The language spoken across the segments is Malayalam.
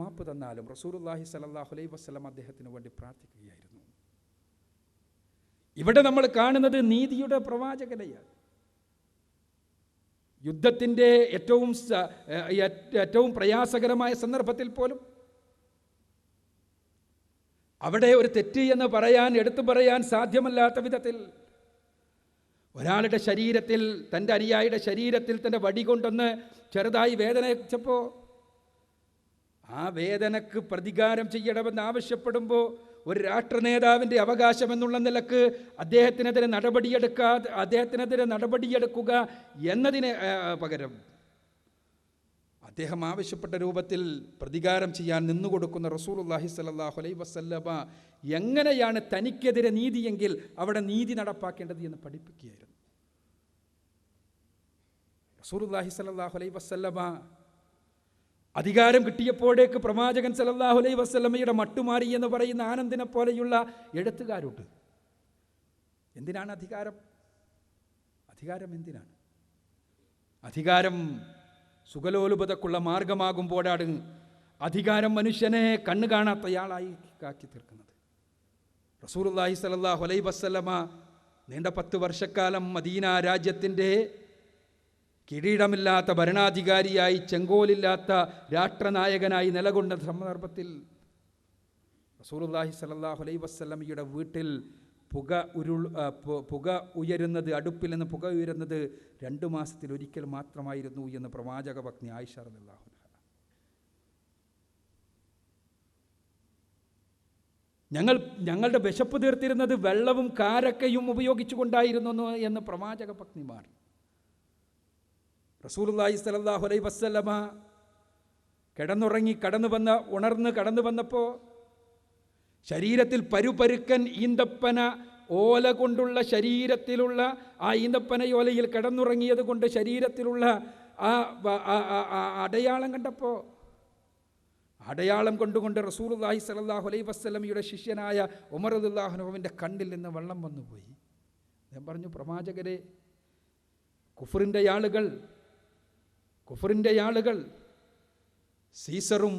മാപ്പ് തന്നാലും റസൂലുള്ളാഹി സ്വല്ലല്ലാഹു അലൈഹി വസല്ലം അദ്ദേഹത്തിന് വേണ്ടി പ്രാർത്ഥിക്കുകയായിരുന്നു. ഇവിടെ നമ്മൾ കാണുന്നത് നീതിയുടെ പ്രവാചകനെയാണ്. യുദ്ധത്തിൻ്റെ ഏറ്റവും പ്രയാസകരമായ സന്ദർഭത്തിൽ പോലും അവിടെ ഒരു തെറ്റ് എന്ന് എടുത്തു പറയാൻ സാധ്യമല്ലാത്ത വിധത്തിൽ ഒരാളുടെ ശരീരത്തിൽ, തൻ്റെ അനുയായിയുടെ ശരീരത്തിൽ തൻ്റെ വടി കൊണ്ടൊന്ന് ചെറുതായി വേദന വെച്ചപ്പോൾ ആ വേദനക്ക് പ്രതികാരം ചെയ്യണമെന്ന് ആവശ്യപ്പെടുമ്പോൾ ഒരു രാഷ്ട്ര നേതാവിൻ്റെ അവകാശം എന്നുള്ള നിലക്ക് അദ്ദേഹത്തിനെതിരെ നടപടിയെടുക്കുക എന്നതിന് പകരം അദ്ദേഹം ആവശ്യപ്പെട്ട രൂപത്തിൽ പ്രതികാരം ചെയ്യാൻ നിന്നുകൊടുക്കുന്ന റസൂലുള്ളാഹി സ്വല്ലല്ലാഹു അലൈഹി വസല്ലമ എങ്ങനെയാണ് തനിക്കെതിരെ നീതിയെങ്കിൽ അവിടെ നീതി നടപ്പാക്കേണ്ടത് എന്ന് പഠിപ്പിക്കുകയായിരുന്നു. റസൂലുള്ളാഹി സ്വല്ലല്ലാഹു അലൈഹി വസല്ലമ അധികാരം കിട്ടിയപ്പോഴേക്ക് പ്രവാചകൻ സല്ലല്ലാഹു അലൈഹി വസല്ലമയുടെ മട്ടുമാറി എന്ന് പറയുന്ന ആനന്ദിനെ പോലെയുള്ള എഴുത്തുകാരുണ്ട്. എന്തിനാണ് അധികാരം? എന്തിനാണ് അധികാരം? സുഖലോലുപതക്കുള്ള മാർഗമാകുമ്പോഴാണ് അധികാരം മനുഷ്യനെ കണ്ണു കാണാത്തയാളായി ആക്കി തീർക്കുന്നത്. റസൂലുള്ളാഹി സ്വല്ലല്ലാഹു അലൈഹി വസല്ലമ നീണ്ട 10 വർഷക്കാലം മദീന രാജ്യത്തിൻ്റെ കിരീടമില്ലാത്ത ഭരണാധികാരിയായി, ചെങ്കോലില്ലാത്ത രാഷ്ട്രനായകനായി നിലകൊണ്ട സന്ദർഭത്തിൽ റസൂലുള്ളാഹി സ്വല്ലല്ലാഹു അലൈഹി വസല്ലമയുടെ വീട്ടിൽ പുക ഉയരുന്നത്, അടുപ്പിൽ നിന്ന് പുക ഉയരുന്നത് 2 മാസത്തിൽ ഒരിക്കൽ മാത്രമായിരുന്നു എന്ന് പ്രവാചക പത്നി ആയിഷ റളിയല്ലാഹു അൻഹ. ഞങ്ങളുടെ വിശപ്പ് തീർത്തിരുന്നത് വെള്ളവും കാരക്കയും ഉപയോഗിച്ചുകൊണ്ടായിരുന്നു എന്ന് പ്രവാചക പത്നിമാർ. റസൂലുള്ളാഹി സ്വല്ലല്ലാഹു അലൈഹി വസല്ലമ ഉണർന്ന് കടന്നു വന്നപ്പോൾ ശരീരത്തിൽ പരുപരുക്കൻ ഈന്തപ്പന ഓല കൊണ്ടുള്ള ശരീരത്തിലുള്ള ആ ഈന്തപ്പനയോലയിൽ കിടന്നുറങ്ങിയത് കൊണ്ട് ശരീരത്തിലുള്ള ആ അടയാളം കണ്ടപ്പോൾ അടയാളം കൊണ്ടുകൊണ്ട് റസൂലുള്ളാഹി സ്വല്ലല്ലാഹു അലൈഹി വസല്ലമയുടെ ശിഷ്യനായ ഉമർ റളിയല്ലാഹു അൻഹുവിൻ്റെ കണ്ണിൽ നിന്ന് വെള്ളം വന്നുപോയി. ഞാൻ പറഞ്ഞു, പ്രവാചകരെ, കുഫറിൻ്റെ ആളുകൾ സീസറും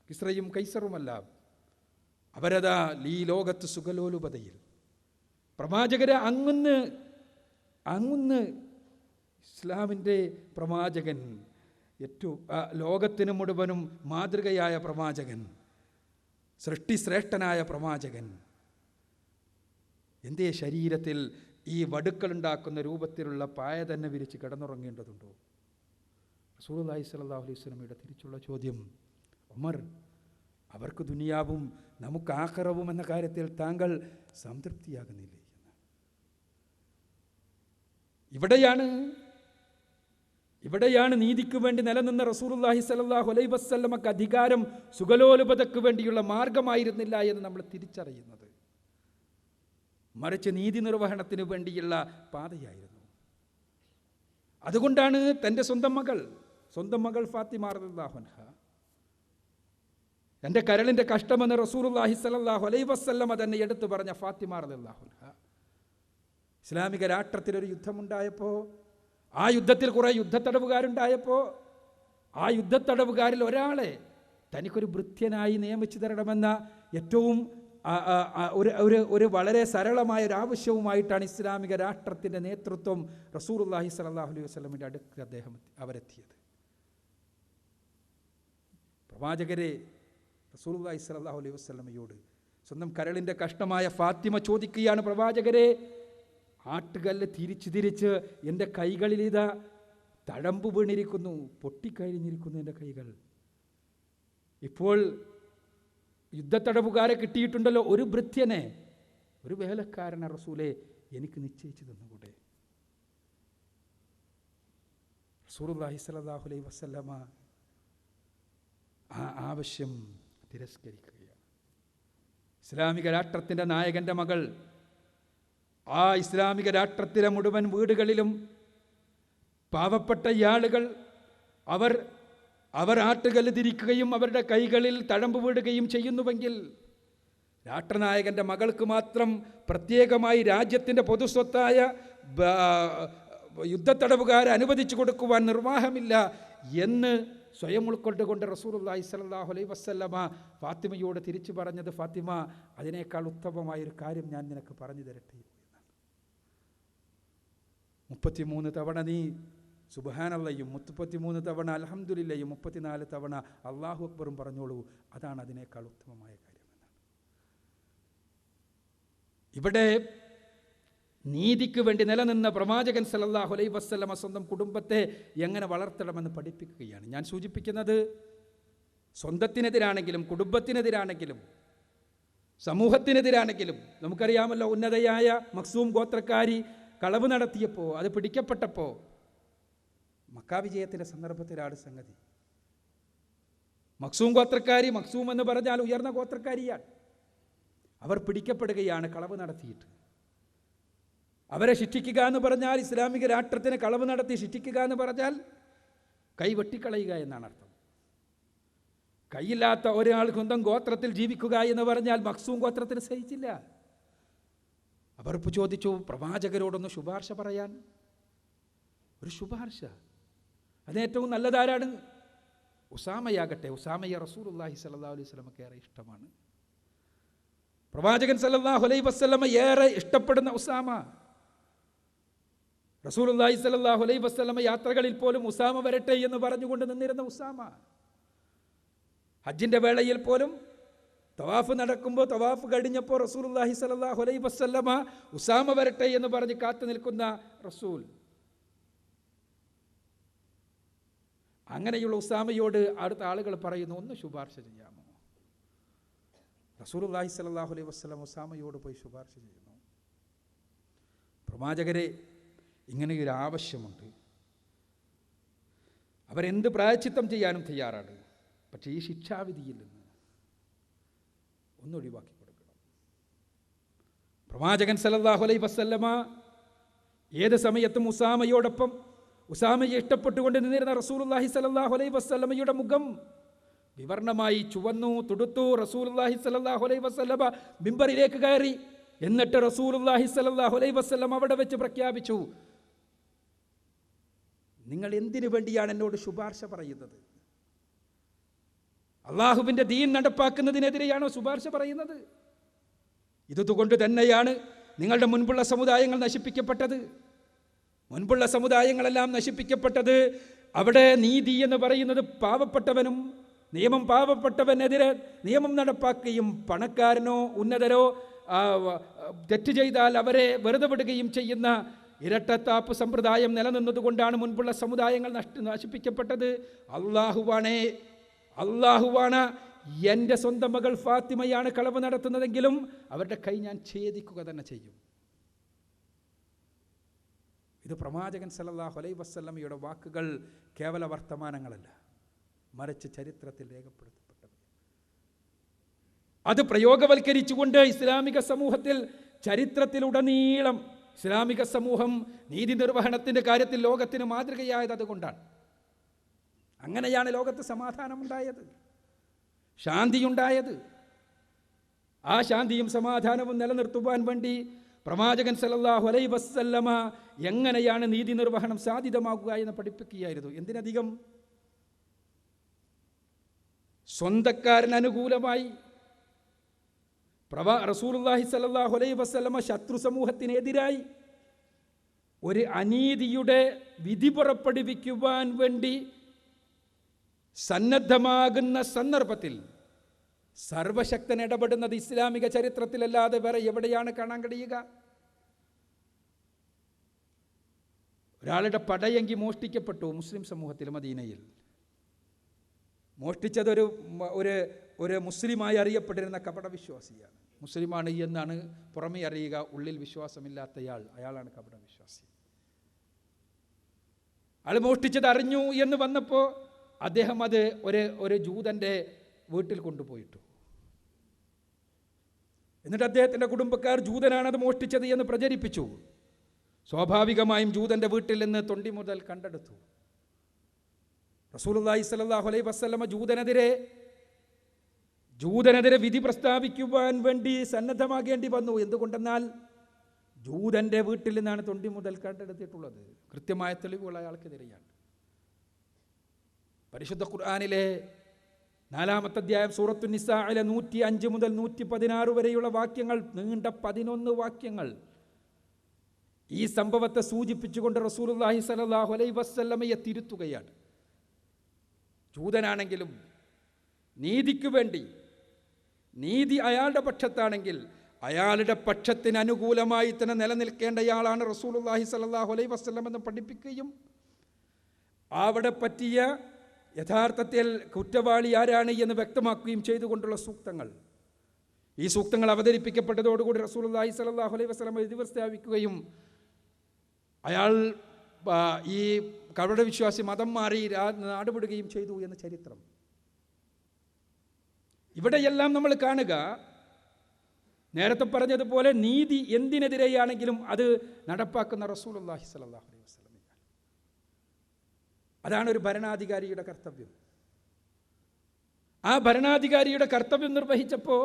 കിസ്രയും കൈസറുമല്ല, അവരതാ ഈ ലോകത്ത് സുഖലോലുപതയിൽ. പ്രവാചകരെ, അങ്ങുന്ന് ഇസ്ലാമിൻ്റെ പ്രവാചകൻ, ഏറ്റവും ലോകത്തിന് മുഴുവനും മാതൃകയായ പ്രവാചകൻ, സൃഷ്ടിശ്രേഷ്ഠനായ പ്രവാചകൻ, എന്തേ ശരീരത്തിൽ ഈ വടുക്കളുണ്ടാക്കുന്ന രൂപത്തിലുള്ള പായ തന്നെ വിരിച്ച് കിടന്നുറങ്ങേണ്ടതുണ്ടോ? റസൂലുള്ളാഹി സ്വല്ലല്ലാഹു അലൈഹി വസല്ലമയുടെ തിരിച്ചുള്ള ചോദ്യം, ഉമർ, അവർക്ക് ദുനിയാവും നമുക്ക് ആഖിറവും എന്ന കാര്യത്തിൽ താങ്കൾ സംതൃപ്തിയാകുന്നില്ലേ എന്ന്. ഇവിടെയാണ് നീതിക്ക് വേണ്ടി നിലനിന്ന റസൂലുള്ളാഹി സ്വല്ലല്ലാഹു അലൈഹി വസല്ലമക്ക് അധികാരം സുഖലോലുപതയ്ക്ക് വേണ്ടിയുള്ള മാർഗമായിരുന്നില്ല എന്ന് നമ്മൾ തിരിച്ചറിയുന്നത്. മറിച്ച് നീതി നിർവഹണത്തിന് വേണ്ടിയുള്ള പാതയായിരുന്നു. അതുകൊണ്ടാണ് തൻ്റെ സ്വന്തം മകൾ ഫാത്തിമ റളിയല്ലാഹു അൻഹ, എൻ്റെ കരളിൻ്റെ കഷ്ടമെന്ന് റസൂലുള്ളാഹി സ്വല്ലല്ലാഹു അലൈഹി വസല്ലമ തന്നെ എടുത്തു പറഞ്ഞ ഫാത്തിമ റളിയല്ലാഹു അൻഹ, ഇസ്ലാമിക രാഷ്ട്രത്തിലൊരു യുദ്ധമുണ്ടായപ്പോൾ, ആ യുദ്ധത്തിൽ കുറേ യുദ്ധത്തടവുകാരുണ്ടായപ്പോൾ, ആ യുദ്ധത്തടവുകാരിൽ ഒരാളെ തനിക്കൊരു ഭൃത്യനായി നിയമിച്ചു തരണമെന്ന ഏറ്റവും ഒരു വളരെ സരളമായ ഒരു ആവശ്യവുമായിട്ടാണ് ഇസ്ലാമിക രാഷ്ട്രത്തിൻ്റെ നേതൃത്വം റസൂലുള്ളാഹി സ്വല്ലല്ലാഹു അലൈഹി വസല്ലമയുടെ അടുക്ക് അവരെത്തിയത്. പ്രവാചകരെ, റസൂലുള്ളാഹി സ്വല്ലല്ലാഹു അലൈഹി വസല്ലമയോട് സ്വന്തം കരളിൻ്റെ കഷ്ടമായ ഫാത്തിമ ചോദിക്കുകയാണ്, പ്രവാചകരെ, ആട്ടുകല്ല് തിരിച്ച് എൻ്റെ കൈകളിൽ ഇതാ തഴമ്പ് വീണിരിക്കുന്നു, പൊട്ടിക്കഴിഞ്ഞിരിക്കുന്നു എൻ്റെ കൈകൾ. ഇപ്പോൾ യുദ്ധത്തടവുകാരെ കിട്ടിയിട്ടുണ്ടല്ലോ, ഒരു ഭൃത്യനെ, ഒരു വേലക്കാരനെ റസൂലേ എനിക്ക് നിശ്ചയിച്ചു തന്നുകൂടെ? റസൂലുള്ളാഹി സ്വല്ലല്ലാഹു അലൈഹി വസല്ലമ ആ ആവശ്യം തിരസ്കരിക്കുകയാണ്. ഇസ്ലാമിക രാഷ്ട്രത്തിൻ്റെ നായകൻ്റെ മകൾ ആ ഇസ്ലാമിക രാഷ്ട്രത്തിലെ മുഴുവൻ വീടുകളിലും പാവപ്പെട്ട ആളുകൾ അവർ ആട്ടുകല്ല് തിരിക്കുകയും അവരുടെ കൈകളിൽ തഴമ്പ് വീടുകയും ചെയ്യുന്നുവെങ്കിൽ രാഷ്ട്രനായകൻ്റെ മകൾക്ക് മാത്രം പ്രത്യേകമായി രാജ്യത്തിൻ്റെ പൊതുസ്വത്തായ യുദ്ധത്തടവുകാരെ അനുവദിച്ചു കൊടുക്കുവാൻ നിർവാഹമില്ല എന്ന് സ്വയം ഉൾക്കൊണ്ടുകൊണ്ട് റസൂലുള്ളാഹി സ്വല്ലല്ലാഹു അലൈഹി വസല്ലമ ഫാത്തിമയോട് തിരിച്ചു പറഞ്ഞത്, ഫാത്തിമ, അതിനേക്കാൾ ഉത്തമമായൊരു കാര്യം ഞാൻ നിനക്ക് പറഞ്ഞു തരട്ടെ എന്നാണ്. 33 തവണ നീ സുബ്ഹാനല്ലയും 33 തവണ അൽഹംദുലില്ലയും 34 തവണ അല്ലാഹു അക്ബറും പറഞ്ഞോളൂ, അതാണ് അതിനേക്കാൾ ഉത്തമമായ കാര്യം എന്നാണ്. ഇവിടെ നീതിക്ക് വേണ്ടി നിലനിന്ന പ്രവാചകൻ സല്ലല്ലാഹു അലൈഹി വസല്ലമ സ്വന്തം കുടുംബത്തെ എങ്ങനെ വളർത്തണമെന്ന് പഠിപ്പിക്കുകയാണ്. ഞാൻ സൂചിപ്പിക്കുന്നത്, സ്വന്തത്തിനെതിരാണെങ്കിലും കുടുംബത്തിനെതിരാണെങ്കിലും സമൂഹത്തിനെതിരാണെങ്കിലും, നമുക്കറിയാമല്ലോ, ഉന്നതയായ മഖ്സൂം ഗോത്രക്കാരി കളവ് നടത്തിയപ്പോൾ അത് പിടിക്കപ്പെട്ടപ്പോൾ, മക്ക വിജയത്തിൻ്റെ സന്ദർഭത്തിലാണ് സംഗതി. മഖ്സൂം ഗോത്രക്കാരി, മഖ്സൂം എന്ന് പറഞ്ഞാൽ ഉയർന്ന ഗോത്രക്കാരിയാണ്, അവർ പിടിക്കപ്പെടുകയാണ് കളവ് നടത്തിയിട്ട്. അവരെ ശിക്ഷിക്കുക എന്ന് പറഞ്ഞാൽ, ഇസ്ലാമിക രാഷ്ട്രത്തിന് കളവ് നടത്തി ശിക്ഷിക്കുക എന്ന് പറഞ്ഞാൽ കൈ വെട്ടിക്കളയുക എന്നാണ് അർത്ഥം. കൈയില്ലാത്ത ഒരാൾ സ്വന്തം ഗോത്രത്തിൽ ജീവിക്കുക എന്ന് പറഞ്ഞാൽ മഖ്സൂം ഗോത്രത്തിന് സഹിച്ചില്ല. അവർ ചോദിച്ചു, പ്രവാചകരോടൊന്ന് ശുപാർശ പറയാൻ. ഒരു ശുപാർശ, അതിനേറ്റവും നല്ലതാരാണ്? ഉസാമയാകട്ടെ. ഉസാമയെ റസൂലുള്ളാഹി സ്വല്ലല്ലാഹു അലൈഹി വസല്ലമക്ക് ഏറെ ഇഷ്ടമാണ്. പ്രവാചകൻ സല്ലല്ലാഹു അലൈഹി വസല്ലമ ഏറെ ഇഷ്ടപ്പെടുന്ന ഉസാമ. റസൂലുള്ളാഹി സ്വല്ലല്ലാഹു അലൈഹി വസല്ലമ യാത്രകളിൽ പോലും ഉസാമ വരട്ടെ എന്ന് പറഞ്ഞുകൊണ്ട് നിന്നിരുന്ന ഉസാമ. ഹജ്ജിൻ്റെ വേളയിൽ പോലും തവാഫ് നടക്കുമ്പോൾ, തവാഫ് കഴിഞ്ഞപ്പോൾ റസൂലുള്ളാഹി സ്വല്ലല്ലാഹു അലൈഹി വസല്ലമ ഉസാമ വരട്ടെ എന്ന് പറഞ്ഞ് കാത്തു നിൽക്കുന്ന റസൂൽ. അങ്ങനെയുള്ള ഉസാമയോട് അടുത്ത ആളുകൾ പറയുന്നു, ഒന്ന് ശുപാർശ ചെയ്യാമോ? റസൂലുള്ളാഹി സ്വല്ലല്ലാഹു അലൈഹി വസല്ലം ഉസാമയോട് പോയി ശുപാർശ ചെയ്യുന്നു. പ്രവാചകരെ, ഇങ്ങനെയൊരു ആവശ്യമുണ്ട്. അവരെന്ത് പ്രായശ്ചിത്തം ചെയ്യാനും തയ്യാറാണ്. പക്ഷേ ഈ ശിക്ഷാവിധിയിൽ നിന്ന് ഒന്നൊഴിവാക്കി കൊടുക്കണം. പ്രവാചകൻ സല്ലല്ലാഹു അലൈഹി വസല്ലമ ഏത് സമയത്തും ഉസാമയോടൊപ്പം, ഉസാമയെ ഇഷ്ടപ്പെട്ടുകൊണ്ട് നിന്നിരുന്ന റസൂലുള്ളാഹി സ്വല്ലല്ലാഹു അലൈഹി വസല്ലമയുടെ മുഖം വിവർണമായി ചുവന്നു തുടുത്തു. റസൂലുള്ളാഹി സ്വല്ലല്ലാഹു അലൈഹി വസല്ലമ മിമ്പറിലേക്ക് കയറി. എന്നിട്ട് റസൂലുള്ളാഹി സ്വല്ലല്ലാഹു അലൈഹി വസല്ലം അവിടെ വെച്ച് പ്രഖ്യാപിച്ചു, നിങ്ങൾ എന്തിനു വേണ്ടിയാണ് എന്നോട് ശുപാർശ പറയുന്നത്? അള്ളാഹുവിൻ്റെ ദീൻ നടപ്പാക്കുന്നതിനെതിരെയാണോ ശുപാർശ പറയുന്നത്? ഇതുകൊണ്ട് തന്നെയാണ് നിങ്ങളുടെ മുൻപുള്ള സമുദായങ്ങൾ നശിപ്പിക്കപ്പെട്ടത്. മുൻപുള്ള സമുദായങ്ങളെല്ലാം നശിപ്പിക്കപ്പെട്ടത്. അവിടെ നീതി എന്ന് പറയുന്നത് പാവപ്പെട്ടവനും നിയമം പാവപ്പെട്ടവനെതിരെ നിയമം നടപ്പാക്കുകയും പണക്കാരനോ ഉന്നതരോ തെറ്റ് ചെയ്താൽ അവരെ വെറുതെ വിടുകയും ചെയ്യുന്ന ഇരട്ടത്താപ്പ് സമ്പ്രദായം നിലനിന്നതുകൊണ്ടാണ് മുൻപുള്ള സമുദായങ്ങൾ നശിപ്പിക്കപ്പെട്ടത്. അള്ളാഹുവാണ് എൻ്റെ സ്വന്തം മകൾ ഫാത്തിമയാണ് കളവ് നടത്തുന്നതെങ്കിലും അവരുടെ കൈ ഞാൻ ഛേദിക്കുക തന്നെ ചെയ്യും. ഇത് പ്രവാചകൻ സല്ലല്ലാഹു അലൈഹി വസല്ലമയുടെ വാക്കുകൾ കേവല വർത്തമാനങ്ങളല്ല, മറിച്ച് ചരിത്രത്തിൽ രേഖപ്പെടുത്തപ്പെട്ടത്. അത് പ്രയോഗവൽക്കരിച്ചുകൊണ്ട് ഇസ്ലാമിക സമൂഹത്തിൽ ചരിത്രത്തിലുടനീളം ഇസ്ലാമിക സമൂഹം നീതി നിർവഹണത്തിൻ്റെ കാര്യത്തിൽ ലോകത്തിന് മാതൃകയായത് അതുകൊണ്ടാണ്. അങ്ങനെയാണ് ലോകത്ത് സമാധാനമുണ്ടായത്, ശാന്തിയുണ്ടായത്. ആ ശാന്തിയും സമാധാനവും നിലനിർത്തുവാൻ വേണ്ടി പ്രവാചകൻ സല്ലല്ലാഹു അലൈഹി വസല്ലമ എങ്ങനെയാണ് നീതി നിർവഹണം സാധ്യമാകുക എന്ന് പഠിപ്പിക്കുകയായിരുന്നു. എന്തിനധികം, സ്വന്തക്കാരന് അനുകൂലമായി റസൂലുള്ളാഹി സ്വല്ലല്ലാഹു അലൈഹി വസല്ലമ ശത്രു സമൂഹത്തിനെതിരായി ഒരു അനീതിയുടെ വിധി പുറപ്പെടുവിക്കുവാൻ വേണ്ടി സന്നദ്ധമാകുന്ന സന്ദർഭത്തിൽ സർവശക്തൻ ഇടപെടുന്നത് ഇസ്ലാമിക ചരിത്രത്തിലല്ലാതെ വേറെ എവിടെയാണ് കാണാൻ കഴിയുക? ഒരാളുടെ പടയങ്കി മോഷ്ടിക്കപ്പെട്ടു മുസ്ലിം സമൂഹത്തിൽ, മദീനയിൽ. മോഷ്ടിച്ചത് ഒരു മുസ്ലിമായി അറിയപ്പെട്ടിരുന്ന കപടവിശ്വാസിയാണ്. മുസ്ലിമാണ് എന്നാണ് പുറമേ അറിയുക, ഉള്ളിൽ വിശ്വാസമില്ലാത്തയാൾ, അയാളാണ് കപടവിശ്വാസി. ആൾ മോഷ്ടിച്ചത് അറിഞ്ഞു എന്ന് വന്നപ്പോൾ അദ്ദേഹം അത് ഒരു ജൂതൻ്റെ വീട്ടിൽ കൊണ്ടുപോയിട്ടു. എന്നിട്ട് അദ്ദേഹത്തിൻ്റെ കുടുംബക്കാർ ജൂതനാണത് മോഷ്ടിച്ചത് എന്ന് പ്രചരിപ്പിച്ചു. സ്വാഭാവികമായും ജൂതൻ്റെ വീട്ടിൽ നിന്ന് തൊണ്ടി മുതൽ കണ്ടെടുത്തു. റസൂലുള്ളാഹി സ്വല്ലല്ലാഹു അലൈഹി വസല്ലമ ജൂതനെതിരെ വിധി പ്രസ്താവിക്കുവാൻ വേണ്ടി സന്നദ്ധമാകേണ്ടി വന്നു. എന്തുകൊണ്ടെന്നാൽ ജൂതൻ്റെ വീട്ടിൽ നിന്നാണ് തൊണ്ടി മുതൽ കണ്ടെടുത്തിട്ടുള്ളത്. കൃത്യമായ തെളിവുകൾ അയാൾക്കെതിരെയാണ്. പരിശുദ്ധ ഖുർആനിലെ 4-ാമത്തെ അധ്യായം സൂറത്തു നിസാഇലെ 105 മുതൽ 116 വരെയുള്ള വാക്യങ്ങൾ, നീണ്ട 11 വാക്യങ്ങൾ ഈ സംഭവത്തെ സൂചിപ്പിച്ചുകൊണ്ട് റസൂലുള്ളാഹി സ്വല്ലല്ലാഹു അലൈഹി വസല്ലമയെ തിരുത്തുകയാണ്. ജൂതനാണെങ്കിലും നീതിക്ക് വേണ്ടി, നീതി അയാളുടെ പക്ഷത്താണെങ്കിൽ അയാളുടെ പക്ഷത്തിന് അനുകൂലമായി തന്നെ നിലനിൽക്കേണ്ടയാളാണ് റസൂലുള്ളാഹി സ്വല്ലല്ലാഹു അലൈഹി വസല്ലം എന്ന് പഠിപ്പിക്കുകയും അവിടെ പറ്റിയ യഥാർത്ഥത്തിൽ കുറ്റവാളി ആരാണ് എന്ന് വ്യക്തമാക്കുകയും ചെയ്തുകൊണ്ടുള്ള സൂക്തങ്ങൾ, ഈ സൂക്തങ്ങൾ അവതരിപ്പിക്കപ്പെട്ടതോടുകൂടി റസൂലുള്ളാഹി സ്വല്ലല്ലാഹു അലൈഹി വസല്ലം ഇത് പ്രസ്താവിക്കുകയും അയാൾ ഈ കപടവിശ്വാസി മതം മാറി നാടുവിടുകയും ചെയ്തു എന്ന ചരിത്രം. ഇവിടെയെല്ലാം നമ്മൾ കാണുക, നേരത്തെ പറഞ്ഞതുപോലെ നീതി എന്തിനെതിരെയാണെങ്കിലും അത് നടപ്പാക്കുന്ന റസൂലുള്ളാഹി സ്വല്ലല്ലാഹു അലൈഹി വസല്ലം. അതാണ് ഒരു ഭരണാധികാരിയുടെ കർത്തവ്യം. ആ ഭരണാധികാരിയുടെ കർത്തവ്യം നിർവഹിച്ചപ്പോൾ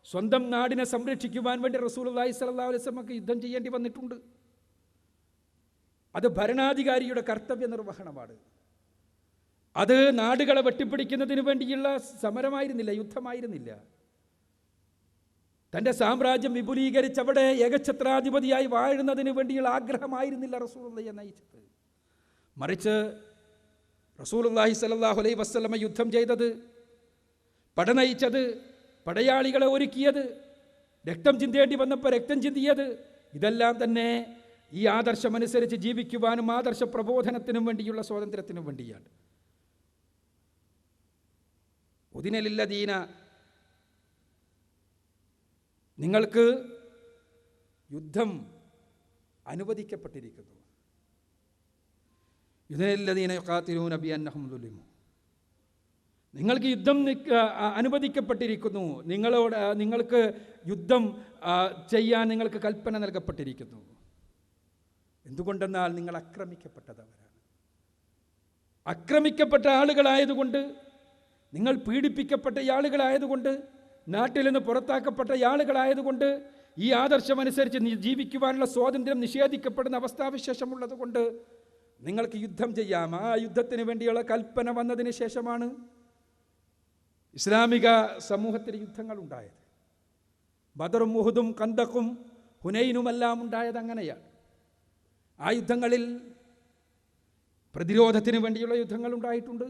സ്വന്തം നാടിനെ സംരക്ഷിക്കുവാൻ വേണ്ടി റസൂലുള്ളാഹി സ്വല്ലല്ലാഹു അലൈഹി വസല്ലമക്ക് യുദ്ധം ചെയ്യേണ്ടി വന്നിട്ടുണ്ട്. അത് ഭരണാധികാരിയുടെ കർത്തവ്യ നിർവഹണമാണ്. അത് നാടുകളെ വെട്ടിപ്പിടിക്കുന്നതിന് വേണ്ടിയുള്ള സമരമായിരുന്നില്ല, യുദ്ധമായിരുന്നില്ല. തൻ്റെ സാമ്രാജ്യം വിപുലീകരിച്ച് അവിടെ ഏകഛത്രാധിപതിയായി വാഴുന്നതിന് വേണ്ടിയുള്ള ആഗ്രഹമായിരുന്നില്ല റസൂലുള്ളാഹിയെ നയിച്ചത്. മറിച്ച് റസൂലുള്ളാഹി സ്വല്ലല്ലാഹു അലൈഹി വസല്ലമ യുദ്ധം ചെയ്തത്, പടനയിച്ചത്, പടയാളികളെ ഒരുക്കിയത്, രക്തം ചിന്തേണ്ടി വന്നപ്പോൾ രക്തം ചിന്തിയത്, ഇതെല്ലാം തന്നെ ഈ ആദർശമനുസരിച്ച് ജീവിക്കുവാനും ആദർശ പ്രബോധനത്തിനും വേണ്ടിയുള്ള സ്വാതന്ത്ര്യത്തിനും വേണ്ടിയാണ്. ഉദിനലില്ലദീന, നിങ്ങൾക്ക് യുദ്ധം അനുവദിക്കപ്പെട്ടിരിക്കുന്നു. ഉദിനലില്ലദീന യുഖാതിലൂന ബിഅന്നഹും ദുലിമു, നിങ്ങൾക്ക് യുദ്ധം അനുവദിക്കപ്പെട്ടിരിക്കുന്നു, നിങ്ങൾക്ക് യുദ്ധം ചെയ്യാൻ നിങ്ങൾക്ക് കൽപ്പന നൽകപ്പെട്ടിരിക്കുന്നു. എന്തുകൊണ്ടെന്നാൽ നിങ്ങൾ ആക്രമിക്കപ്പെട്ടവരാണ്. ആക്രമിക്കപ്പെട്ട ആളുകളായതുകൊണ്ട്, നിങ്ങൾ പീഡിപ്പിക്കപ്പെട്ട ആളുകളായതുകൊണ്ട്, നാട്ടിൽ നിന്ന് പുറത്താക്കപ്പെട്ട ആളുകളായതുകൊണ്ട്, ഈ ആദർശമനുസരിച്ച് ജീവിക്കുവാനുള്ള സ്വാതന്ത്ര്യം നിഷേധിക്കപ്പെടുന്ന അവസ്ഥാവിശേഷമുള്ളത് കൊണ്ട് നിങ്ങൾക്ക് യുദ്ധം ചെയ്യാം. ആ യുദ്ധത്തിന് വേണ്ടിയുള്ള കൽപ്പന വന്നതിന് ശേഷമാണ് ഇസ്ലാമിക സമൂഹത്തിൽ യുദ്ധങ്ങൾ ഉണ്ടായത്. ബദറും ഉഹുദും ഖന്തഖും ഹുനൈനുമെല്ലാം ഉണ്ടായത് അങ്ങനെയാണ്. ആ യുദ്ധങ്ങളിൽ പ്രതിരോധത്തിന് വേണ്ടിയുള്ള യുദ്ധങ്ങൾ ഉണ്ടായിട്ടുണ്ട്.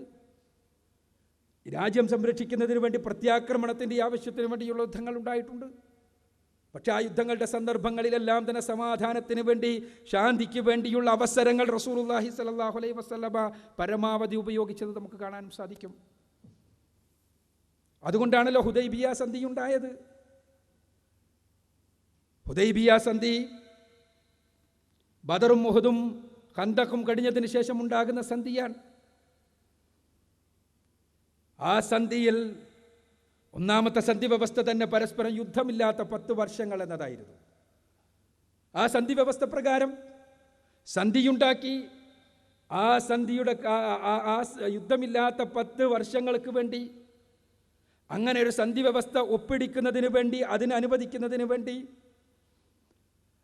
രാജ്യം സംരക്ഷിക്കുന്നതിന് വേണ്ടി പ്രത്യാക്രമണത്തിൻ്റെ ആവശ്യത്തിന് വേണ്ടിയുള്ള യുദ്ധങ്ങൾ ഉണ്ടായിട്ടുണ്ട്. പക്ഷേ ആ യുദ്ധങ്ങളുടെ സന്ദർഭങ്ങളിലെല്ലാം തന്നെ സമാധാനത്തിന് വേണ്ടി, ശാന്തിക്ക് വേണ്ടിയുള്ള അവസരങ്ങൾ റസൂലുള്ളാഹി സ്വല്ലല്ലാഹു അലൈഹി വസല്ലമ പരമാവധി ഉപയോഗിച്ചത് നമുക്ക് കാണാൻ സാധിക്കും. അതുകൊണ്ടാണല്ലോ ഹുദൈബിയ സന്ധി ഉണ്ടായത്. ഹുദൈബിയ സന്ധി ബദറും ഉഹുദും ഖന്തഖും കഴിഞ്ഞതിന് ശേഷം ഉണ്ടാകുന്ന സന്ധിയാണ്. ആ സന്ധിയിൽ ഒന്നാമത്തെ സന്ധി വ്യവസ്ഥ തന്നെ പരസ്പരം യുദ്ധമില്ലാത്ത 10 വർഷങ്ങൾ എന്നതായിരുന്നു. ആ സന്ധി വ്യവസ്ഥ പ്രകാരം സന്ധിയുണ്ടാക്കി, ആ സന്ധിയുടെ ആ യുദ്ധമില്ലാത്ത 10 വർഷങ്ങൾക്ക് വേണ്ടി, അങ്ങനെ ഒരു സന്ധി വ്യവസ്ഥ ഒപ്പിടിക്കുന്നതിന് വേണ്ടി, അതിന് അനുവദിക്കുന്നതിന് വേണ്ടി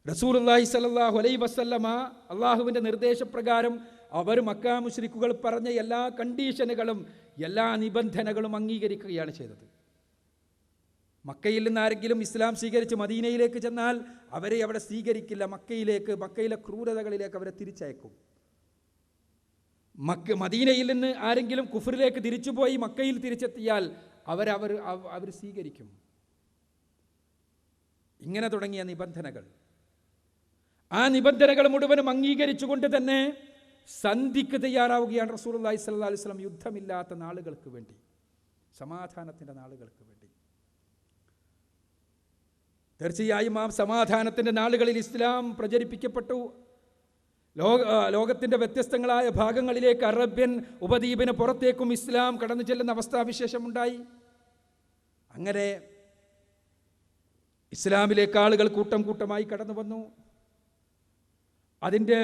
റസൂലുള്ളാഹി സ്വല്ലല്ലാഹു അലൈഹി വസല്ലമ അള്ളാഹുവിൻ്റെ നിർദ്ദേശപ്രകാരം അവർ മക്കാ മുശ്രിക്കുകൾ പറഞ്ഞ എല്ലാ കണ്ടീഷനുകളും, എല്ലാ നിബന്ധനകളും അംഗീകരിക്കുകയാണ് ചെയ്തത്. മക്കയിൽ നിന്ന് ആരെങ്കിലും ഇസ്ലാം സ്വീകരിച്ച് മദീനയിലേക്ക് ചെന്നാൽ അവരെ അവിടെ സ്വീകരിക്കില്ല. മക്കയിലെ ക്രൂരതകളിലേക്ക് അവരെ തിരിച്ചയക്കും. മദീനയിൽ നിന്ന് ആരെങ്കിലും കുഫറിലേക്ക് തിരിച്ചുപോയി മക്കയിൽ തിരിച്ചെത്തിയാൽ അവർ സ്വീകരിക്കും. ഇങ്ങനെ തുടങ്ങിയ നിബന്ധനകൾ, ആ നിബന്ധനകൾ മുഴുവനും അംഗീകരിച്ചുകൊണ്ട് തന്നെ സന്ധിക്ക് തയ്യാറാവുകയാണ് റസൂലുള്ളാഹി സ്വല്ലല്ലാഹു അലൈഹി വസല്ലം. യുദ്ധമില്ലാത്ത നാളുകൾക്ക് വേണ്ടി, സമാധാനത്തിൻ്റെ നാളുകൾക്ക് വേണ്ടി. തീർച്ചയായും ആ സമാധാനത്തിൻ്റെ നാളുകളിൽ ഇസ്ലാം പ്രചരിപ്പിക്കപ്പെട്ടു. ലോകത്തിൻ്റെ വ്യത്യസ്തങ്ങളായ ഭാഗങ്ങളിലേക്ക്, അറബ്യൻ ഉപദ്വീപിന് പുറത്തേക്കും ഇസ്ലാം കടന്നു ചെല്ലുന്ന അവസ്ഥാവിശേഷമുണ്ടായി. അങ്ങനെ ഇസ്ലാമിലേക്ക് ആളുകൾ കൂട്ടം കൂട്ടമായി കടന്നു വന്നു. അതിൻ്റെ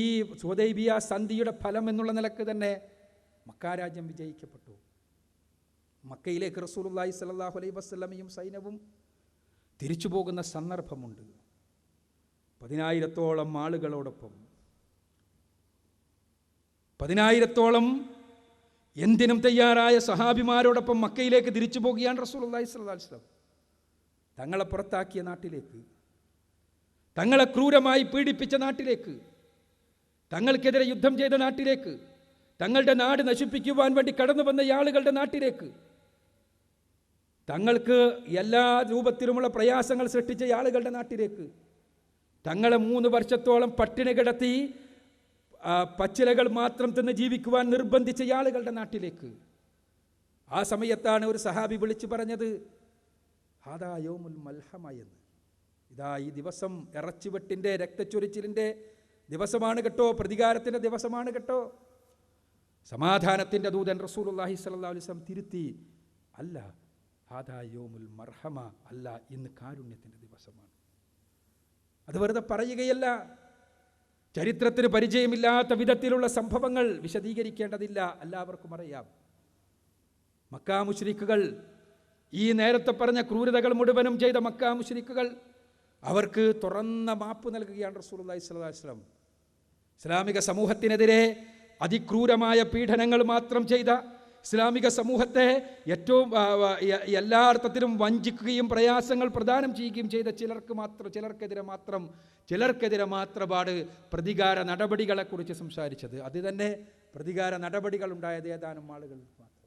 ഈ ഹുദൈബിയ സന്ധിയുടെ ഫലം എന്നുള്ള നിലക്ക് തന്നെ മക്ക രാജ്യം വിജയിക്കപ്പെട്ടു. മക്കയിലേക്ക് റസൂലുള്ളാഹി സ്വല്ലല്ലാഹു അലൈഹി വസല്ലമയും സൈന്യവും തിരിച്ചു പോകുന്ന സന്ദർഭമുണ്ട്. 10,000-ഓളം ആളുകളോടൊപ്പം 10,000-ഓളം എന്തിനും തയ്യാറായ സഹാബിമാരോടൊപ്പം മക്കയിലേക്ക് തിരിച്ചു പോകുകയാണ് റസൂലുള്ളാഹി സ്വല്ലല്ലാഹു അലൈഹി വസല്ലം. തങ്ങളെ പുറത്താക്കിയ നാട്ടിലേക്ക്, തങ്ങളെ ക്രൂരമായി പീഡിപ്പിച്ച നാട്ടിലേക്ക്, തങ്ങൾക്കെതിരെ യുദ്ധം ചെയ്ത നാട്ടിലേക്ക്, തങ്ങളുടെ നാട് നശിപ്പിക്കുവാൻ വേണ്ടി കടന്നു വന്ന ആളുകളുടെ നാട്ടിലേക്ക്, തങ്ങൾക്ക് എല്ലാ രൂപത്തിലുമുള്ള പ്രയാസങ്ങൾ സൃഷ്ടിച്ച ആളുകളുടെ നാട്ടിലേക്ക്, തങ്ങളെ 3 വർഷത്തോളം പട്ടിണി കിടത്തി പച്ചിലകൾ മാത്രം തിന്ന് ജീവിക്കുവാൻ നിർബന്ധിച്ച ആളുകളുടെ നാട്ടിലേക്ക്. ആ സമയത്താണ് ഒരു സഹാബി വിളിച്ചു പറഞ്ഞത്, ഹാദാ യൗമുൽ മൽഹമ എന്ന്. ഇതാ ഈ ദിവസം ഇറച്ചിവെട്ടിൻ്റെ രക്തച്ചൊരിച്ചിലിൻ്റെ ദിവസമാണ് കേട്ടോ, പ്രതികാരത്തിൻ്റെ ദിവസമാണ് കേട്ടോ. സമാധാനത്തിൻ്റെ ദൂതൻ റസൂലുള്ളാഹി സ്വല്ലല്ലാഹു അലൈഹി വസല്ലം തിരുത്തി, അല്ല, ഹാദാ യൗമുൽ മർഹമ, അല്ല, ഇന്ന് കാരുണ്യത്തിൻ്റെ ദിവസമാണ്. അത് വെറുതെ പറയുകയല്ല. ചരിത്രത്തിന് പരിചയമില്ലാത്ത വിധത്തിലുള്ള സംഭവങ്ങൾ വിശദീകരിക്കേണ്ടതില്ല, എല്ലാവർക്കും അറിയാം. മക്കാ മുശ്രിക്കുകൾ, ഈ നേരത്തെ പറഞ്ഞ ക്രൂരതകൾ മുഴുവനും ചെയ്ത മക്കാ മുശ്രിക്കുകൾ, അവർക്ക് തുറന്ന മാപ്പ് നൽകുകയാണ് റസൂലുള്ളാഹി സ്വല്ലല്ലാഹു അലൈഹി വസല്ലം. ഇസ്ലാമിക സമൂഹത്തിനെതിരെ അതിക്രൂരമായ പീഡനങ്ങൾ മാത്രം ചെയ്ത, ഇസ്ലാമിക സമൂഹത്തെ ഏറ്റവും എല്ലാ അർത്ഥത്തിലും വഞ്ചിക്കുകയും പ്രയാസങ്ങൾ പ്രദാനം ചെയ്യുകയും ചെയ്ത ചിലർക്കെതിരെ മാത്രമാണ് പ്രതികാര നടപടികളെക്കുറിച്ച് സംസാരിച്ചത്. അത് തന്നെ പ്രതികാര നടപടികൾ ഉണ്ടായത് ഏതാനും ആളുകൾ മാത്രം.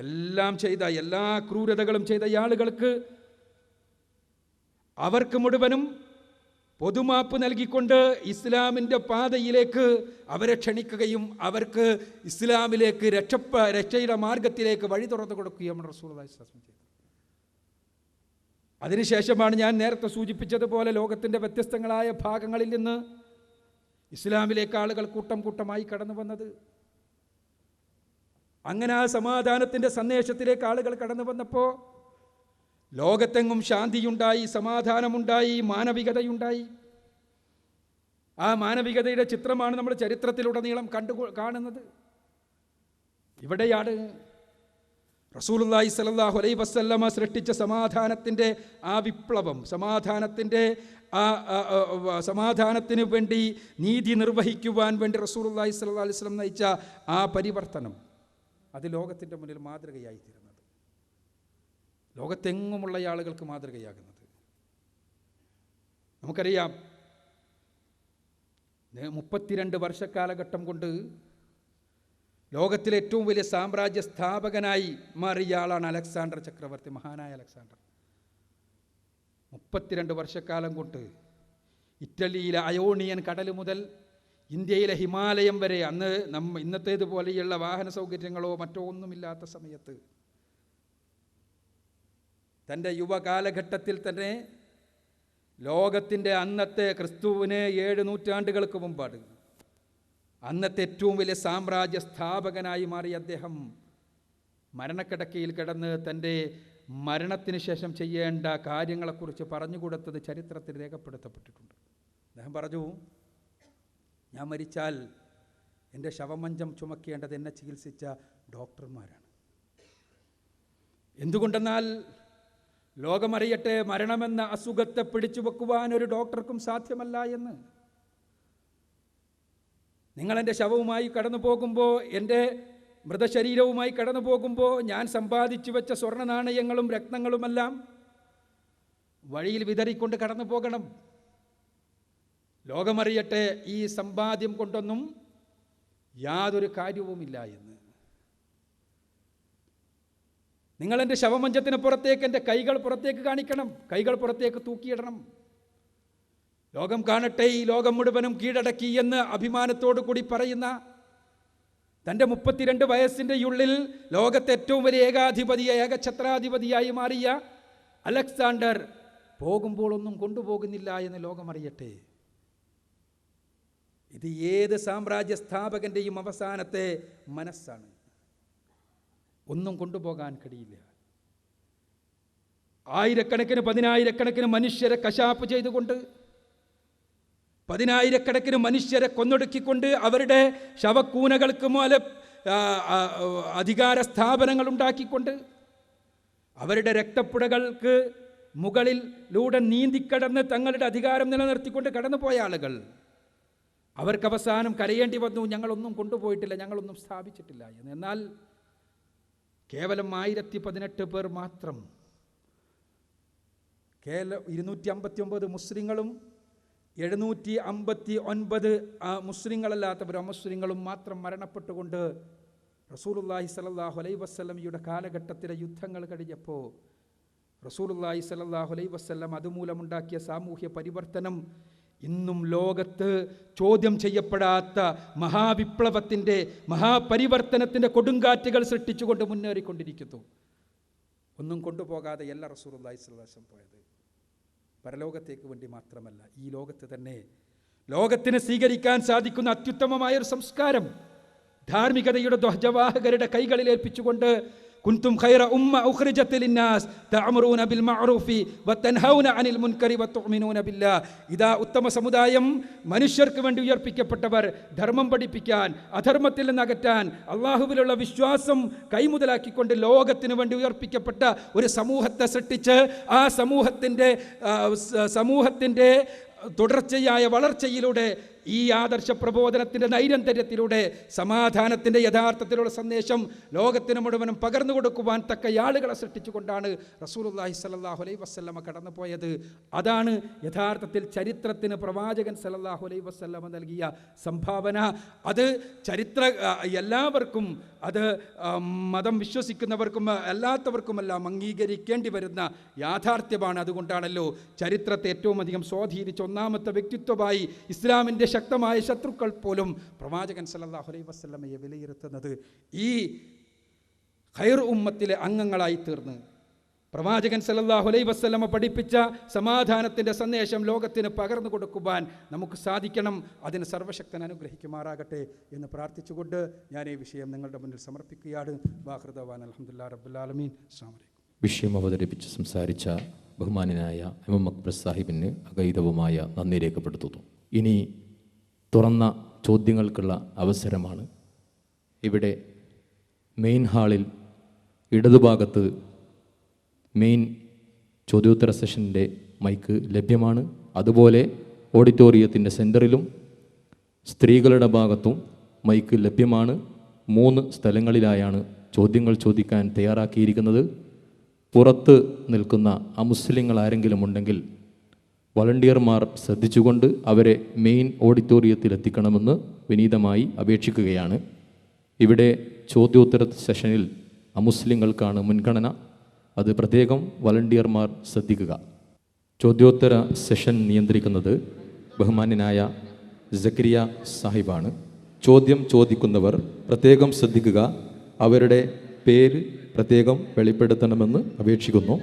എല്ലാം ചെയ്ത, എല്ലാ ക്രൂരതകളും ചെയ്ത ആളുകൾക്ക് അവർക്ക് മുഴുവനും പൊതുമാപ്പ് നൽകിക്കൊണ്ട് ഇസ്ലാമിൻ്റെ പാതയിലേക്ക് അവരെ ക്ഷണിക്കുകയും അവർക്ക് ഇസ്ലാമിലേക്ക് രക്ഷയുടെ മാർഗത്തിലേക്ക് വഴി തുറന്നു കൊടുക്കുകയും റസൂലുള്ളാഹി സ്വല്ലല്ലാഹു അലൈഹി വസല്ലം ചെയ്തു. അതിനുശേഷമാണ് ഞാൻ നേരത്തെ സൂചിപ്പിച്ചതുപോലെ ലോകത്തിൻ്റെ വ്യത്യസ്തങ്ങളായ ഭാഗങ്ങളിൽ നിന്ന് ഇസ്ലാമിലേക്ക് ആളുകൾ കൂട്ടം കൂട്ടമായി കടന്നു വന്നത്. അങ്ങനെ ആ സമാധാനത്തിൻ്റെ സന്ദേശത്തിലേക്ക് ആളുകൾ കടന്നു വന്നപ്പോൾ ലോകത്തെങ്ങും ശാന്തിയുണ്ടായി, സമാധാനമുണ്ടായി, മാനവികതയുണ്ടായി. ആ മാനവികതയുടെ ചിത്രമാണ് നമ്മൾ ചരിത്രത്തിലുടനീളം കാണുന്നത്. ഇവിടെയാണ് റസൂലുള്ളാഹി സ്വല്ലല്ലാഹു അലൈഹി വസല്ലമ സൃഷ്ടിച്ച സമാധാനത്തിൻ്റെ ആ വിപ്ലവം, സമാധാനത്തിന് വേണ്ടി നീതി നിർവഹിക്കുവാൻ വേണ്ടി റസൂലുള്ളാഹി സ്വല്ലല്ലാഹു അലൈഹി വസല്ലം നയിച്ച ആ പരിവർത്തനം, അത് ലോകത്തിൻ്റെ മുന്നിൽ മാതൃകയായി തീരുന്നത്, ലോകത്തെങ്ങുമുള്ള ആളുകൾക്ക് മാതൃകയാകുന്നത്. നമുക്കറിയാം, 32 വർഷക്കാലഘട്ടം കൊണ്ട് ലോകത്തിലെ ഏറ്റവും വലിയ സാമ്രാജ്യ സ്ഥാപകനായി മാറിയ ആളാണ് അലക്സാണ്ടർ ചക്രവർത്തി, മഹാനായ അലക്സാണ്ടർ. 32 വർഷക്കാലം കൊണ്ട് ഇറ്റലിയിലെ അയോണിയൻ കടൽ മുതൽ ഇന്ത്യയിലെ ഹിമാലയം വരെ, അന്ന് ഇന്നത്തേതുപോലെയുള്ള വാഹന സൗകര്യങ്ങളോ മറ്റോ ഒന്നുമില്ലാത്ത സമയത്ത്, തൻ്റെ യുവകാലഘട്ടത്തിൽ തന്നെ ലോകത്തിൻ്റെ അന്നത്തെ, ക്രിസ്തുവിന് 7 നൂറ്റാണ്ടുകൾക്ക് മുമ്പാണ്, അന്നത്തെ ഏറ്റവും വലിയ സാമ്രാജ്യ സ്ഥാപകനായി മാറിയ അദ്ദേഹം മരണക്കിടക്കയിൽ കിടന്ന് തൻ്റെ മരണത്തിന് ശേഷം ചെയ്യേണ്ട കാര്യങ്ങളെക്കുറിച്ച് പറഞ്ഞുകൊടുത്തത് ചരിത്രത്തിൽ രേഖപ്പെടുത്തപ്പെട്ടിട്ടുണ്ട്. അദ്ദേഹം പറഞ്ഞു, ഞാൻ മരിച്ചാൽ എൻ്റെ ശവമഞ്ചം ചുമക്കേണ്ടത് എന്നെ ചികിത്സിച്ച ഡോക്ടർമാരാണ്. എന്തുകൊണ്ടെന്നാൽ ലോകമറിയട്ടെ, മരണമെന്ന അസുഖത്തെ പിടിച്ചു വെക്കുവാൻ ഒരു ഡോക്ടർക്കും സാധ്യമല്ല എന്ന്. നിങ്ങളെൻ്റെ ശവവുമായി കടന്നു പോകുമ്പോൾ, എൻ്റെ മൃതശരീരവുമായി കടന്നു പോകുമ്പോൾ, ഞാൻ സമ്പാദിച്ചു വെച്ച സ്വർണ്ണ നാണയങ്ങളും രത്നങ്ങളുമെല്ലാം വഴിയിൽ വിതറിക്കൊണ്ട് കടന്നു പോകണം. ലോകമറിയട്ടെ, ഈ സമ്പാദ്യം കൊണ്ടൊന്നും യാതൊരു കാര്യവുമില്ല എന്ന്. നിങ്ങളെൻ്റെ ശവമഞ്ചത്തിന് പുറത്തേക്ക് എൻ്റെ കൈകൾ പുറത്തേക്ക് കാണിക്കണം, കൈകൾ പുറത്തേക്ക് തൂക്കിയിടണം. ലോകം കാണട്ടെ, ഈ ലോകം മുഴുവനും കീഴടക്കി എന്ന് അഭിമാനത്തോടു കൂടി പറയുന്ന, തൻ്റെ 32 വയസ്സിൻ്റെ ഉള്ളിൽ ലോകത്തെ ഏറ്റവും വലിയ ഏകഛത്രാധിപതിയായി മാറിയ അലക്സാണ്ടർ പോകുമ്പോൾ ഒന്നും കൊണ്ടുപോകുന്നില്ല എന്ന് ലോകമറിയട്ടെ. ഇത് ഏത് സാമ്രാജ്യ സ്ഥാപകൻ്റെയും അവസാനത്തെ മനസ്സാണ്. ഒന്നും കൊണ്ടുപോകാൻ കഴിയില്ല. ആയിരക്കണക്കിന് 10,000-കണക്കിന് മനുഷ്യരെ കശാപ്പ് ചെയ്തുകൊണ്ട്, 10,000-കണക്കിന് മനുഷ്യരെ കൊന്നൊടുക്കിക്കൊണ്ട്, അവരുടെ ശവക്കൂനകൾക്ക് മേലെ അധികാര സ്ഥാപനങ്ങൾ ഉണ്ടാക്കിക്കൊണ്ട്, അവരുടെ രക്തപ്പുഴകൾക്ക് മുകളിലൂടെ നീന്തിക്കടന്ന് തങ്ങളുടെ അധികാരം നിലനിർത്തിക്കൊണ്ട് കടന്നുപോയ ആളുകൾ. അവർക്ക് അവസാനം കരയേണ്ടി വന്നു, ഞങ്ങളൊന്നും കൊണ്ടുപോയിട്ടില്ല, ഞങ്ങളൊന്നും സ്ഥാപിച്ചിട്ടില്ല എന്ന്. എന്നാൽ കേവലം 1018 പേർ മാത്രം, 259 മുസ്ലിങ്ങളും 759 മുസ്ലിങ്ങളല്ലാത്തവരും അമുസ്ലിങ്ങളും മാത്രം മരണപ്പെട്ടുകൊണ്ട് റസൂലുള്ളാഹി സ്വല്ലല്ലാഹു അലൈഹി വസല്ലമയുടെ കാലഘട്ടത്തിലെ യുദ്ധങ്ങൾ കഴിഞ്ഞപ്പോൾ റസൂലുള്ളാഹി സ്വല്ലല്ലാഹു അലൈഹി വസല്ലം അതുമൂലമുണ്ടാക്കിയ സാമൂഹ്യ പരിവർത്തനം ഇന്നും ലോകത്ത് ചോദ്യം ചെയ്യപ്പെടാത്ത മഹാവിപ്ലവത്തിൻ്റെ, മഹാപരിവർത്തനത്തിൻ്റെ കൊടുങ്കാറ്റുകൾ സൃഷ്ടിച്ചുകൊണ്ട് മുന്നേറിക്കൊണ്ടിരിക്കുന്നു. ഒന്നും കൊണ്ടുപോകാതെ എല്ലാ റസൂലുള്ളാഹി സ്വല്ലല്ലാഹു അലൈഹി വസല്ലം പോയത് പരലോകത്തേക്ക് വേണ്ടി മാത്രമല്ല, ഈ ലോകത്ത് തന്നെ ലോകത്തിന് സ്വീകരിക്കാൻ സാധിക്കുന്ന അത്യുത്തമമായൊരു സംസ്കാരം ധാർമ്മികതയുടെ ധ്വജവാഹകരുടെ കൈകളിൽ ഏൽപ്പിച്ചുകൊണ്ട് കുൻതും ഖൈറ ഉമ്മ ഉഖ്രിജത് ലിന്നാസ് തഅമുറൂന ബിൽ മഅറൂഫി വതൻഹൗന അനിൽ മുൻകരി വതുഅ്മിനൂന ബില്ലാഹ്. ഇതാ ഉത്തമ സമുദായം, മനുഷ്യർക്ക് വേണ്ടി ഉയർപ്പിക്കപ്പെട്ടവർ, ധർമ്മം പഠിപ്പിക്കാൻ, അധർമ്മത്തിൽ നിന്ന് അകറ്റാൻ, അള്ളാഹുവിലുള്ള വിശ്വാസം കൈമുതലാക്കിക്കൊണ്ട് ലോകത്തിന് വേണ്ടി ഉയർപ്പിക്കപ്പെട്ട ഒരു സമൂഹത്തെ സൃഷ്ടിച്ച് ആ സമൂഹത്തിൻ്റെ തുടർച്ചയായ വളർച്ചയിലൂടെ, ഈ ആദർശ പ്രബോധനത്തിൻ്റെ നൈരന്തര്യത്തിലൂടെ സമാധാനത്തിൻ്റെ യഥാർത്ഥത്തിലുള്ള സന്ദേശം ലോകത്തിന് മുഴുവനും പകർന്നു കൊടുക്കുവാൻ തക്ക ആളുകളെ സൃഷ്ടിച്ചുകൊണ്ടാണ് റസൂലുള്ളാഹി സ്വല്ലല്ലാഹു അലൈഹി വസല്ലമ കടന്നുപോയത്. അതാണ് യഥാർത്ഥത്തിൽ ചരിത്രത്തിന് പ്രവാചകൻ സ്വല്ലല്ലാഹു അലൈഹി വസല്ലമ നൽകിയ സംഭാവന. അത് എല്ലാവർക്കും, അത് മതം വിശ്വസിക്കുന്നവർക്കും അല്ലാത്തവർക്കുമെല്ലാം അംഗീകരിക്കേണ്ടി വരുന്ന യാഥാർത്ഥ്യമാണ്. അതുകൊണ്ടാണല്ലോ ചരിത്രത്തെ ഏറ്റവും അധികം സ്വാധീനിച്ച ഒന്നാമത്തെ വ്യക്തിത്വമായി ഇസ്ലാമിൻ്റെ ശക്തമായ ശത്രുക്കൾ പോലും പ്രവാചകൻ സല്ലല്ലാഹു അലൈഹി വസല്ലമയെ വിലയിരുത്തുന്നത്. ഈ ഖൈർ ഉമ്മത്തിലെ അംഗങ്ങളായി തീർന്ന് പ്രവാചകൻ സല്ലല്ലാഹു അലൈഹി വസല്ലമ പഠിപ്പിച്ച സമാധാനത്തിൻ്റെ സന്ദേശം ലോകത്തിന് പകർന്നു കൊടുക്കുവാൻ നമുക്ക് സാധിക്കണം. അതിന് സർവശക്തൻ അനുഗ്രഹിക്കുമാറാകട്ടെ എന്ന് പ്രാർത്ഥിച്ചുകൊണ്ട് ഞാൻ ഈ വിഷയം നിങ്ങളുടെ മുന്നിൽ സമർപ്പിക്കുകയാണ്. വാഖിറു ദഅ്വാനാ അൽഹംദുലില്ലാഹി റബ്ബിൽ ആലമീൻ. അസ്സലാമു അലൈക്കും. വിഷയം അവതരിപ്പിച്ച് സംസാരിച്ച ബഹുമാനനായ ഇമാം അക്ബർ സാഹിബിന് അഗൈതവുമായ നന്ദി രേഖപ്പെടുത്തുന്നു. ഇനി തുറന്ന ചോദ്യങ്ങൾക്കുള്ള അവസരമാണ്. ഇവിടെ മെയിൻ ഹാളിൽ ഇടതുഭാഗത്ത് മെയിൻ ചോദ്യോത്തര സെഷൻ്റെ മൈക്ക് ലഭ്യമാണ്. അതുപോലെ ഓഡിറ്റോറിയത്തിൻ്റെ സെൻറ്ററിലും സ്ത്രീകളുടെ ഭാഗത്തും മൈക്ക് ലഭ്യമാണ്. 3 സ്ഥലങ്ങളിലായാണ് ചോദ്യങ്ങൾ ചോദിക്കാൻ തയ്യാറാക്കിയിരിക്കുന്നത്. പുറത്ത് നിൽക്കുന്ന അമുസ്ലിങ്ങൾ ആരെങ്കിലും ഉണ്ടെങ്കിൽ വളണ്ടിയർമാർ ശ്രദ്ധിച്ചുകൊണ്ട് അവരെ മെയിൻ ഓഡിറ്റോറിയത്തിൽ എത്തിക്കണമെന്ന് വിനീതമായി അപേക്ഷിക്കുകയാണ്. ഇവിടെ ചോദ്യോത്തര സെഷനിൽ അമുസ്ലിങ്ങൾക്കാണ് മുൻഗണന. അത് പ്രത്യേകം വളണ്ടിയർമാർ ശ്രദ്ധിക്കുക. ചോദ്യോത്തര സെഷൻ നിയന്ത്രിക്കുന്നത് ബഹുമാന്യനായ സക്കരിയ സാഹിബാണ്. ചോദ്യം ചോദിക്കുന്നവർ പ്രത്യേകം ശ്രദ്ധിക്കുക. അവരുടെ പേര് പ്രത്യേകം വെളിപ്പെടുത്തണമെന്ന് അപേക്ഷിക്കുന്നു.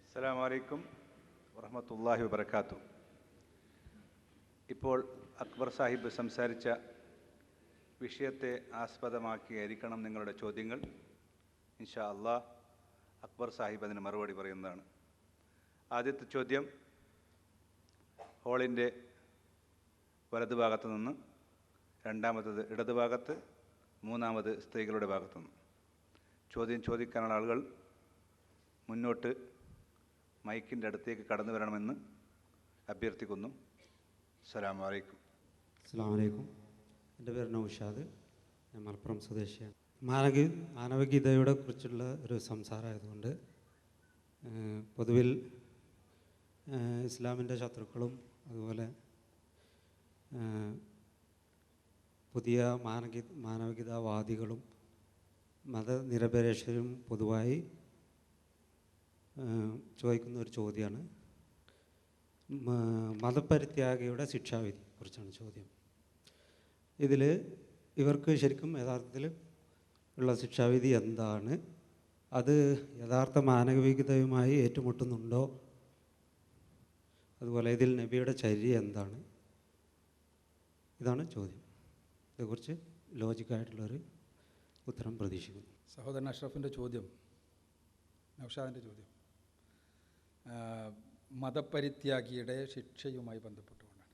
അസ്സലാമു അലൈക്കും വറഹ്മത്തുള്ളാഹി വബറകാതുഹു. ഇപ്പോൾ അക്ബർ സാഹിബ് സംസാരിച്ച വിഷയത്തെ ആസ്പദമാക്കിയായിരിക്കണം നിങ്ങളുടെ ചോദ്യങ്ങൾ. ഇൻഷാ അല്ലാഹ് അക്ബർ സാഹിബ് അതിന് മറുപടി പറയുന്നതാണ്. ആദ്യത്തെ ചോദ്യം ഹോളിൻ്റെ വലതുഭാഗത്ത് നിന്ന്, രണ്ടാമത്തത് ഇടതുഭാഗത്ത്, മൂന്നാമത് സ്ത്രീകളുടെ ഭാഗത്തു നിന്ന്. ചോദ്യം ചോദിക്കാനുള്ള ആളുകൾ മുന്നോട്ട് മൈക്കിൻ്റെ അടുത്തേക്ക് കടന്നു വരണമെന്ന് അഭ്യർത്ഥിക്കുന്നു. അസ്സലാമു അലൈക്കും. അസ്സലാമു അലൈക്കും. എൻ്റെ പേര് നൗഷാദ്, ഞാൻ മലപ്പുറം സ്വദേശിയാണ്. മാനവികതയുടെ കുറിച്ചുള്ള ഒരു സംസാരമായതുകൊണ്ട് പൊതുവിൽ ഇസ്ലാമിൻ്റെ ശത്രുക്കളും അതുപോലെ പുതിയ മാനവികതാവാദികളും മതനിരപേക്ഷരും പൊതുവായി ചോദിക്കുന്ന ഒരു ചോദ്യമാണ് മതപരിത്യാഗിയുടെ ശിക്ഷാവിധി കുറിച്ചാണ് ചോദ്യം. ഇതിൽ ഇവർക്ക് ശരിക്കും യഥാർത്ഥത്തിൽ ഉള്ള ശിക്ഷാവിധി എന്താണ്? അത് യഥാർത്ഥ മാനവികതയുമായി ഏറ്റുമുട്ടുന്നുണ്ടോ? അതുപോലെ ഇതിൽ നബിയുടെ ചര്യ എന്താണ്? ഇതാണ് ചോദ്യം. ഇതേക്കുറിച്ച് ലോജിക്കായിട്ടുള്ളൊരു ഉത്തരം പ്രതീക്ഷിക്കുന്നു. സഹോദരൻ അഷ്റഫിൻ്റെ ചോദ്യം, നൗഷാദിൻ്റെ ചോദ്യം മതപരിത്യാഗിയുടെ ശിക്ഷയുമായി ബന്ധപ്പെട്ടുകൊണ്ടാണ്.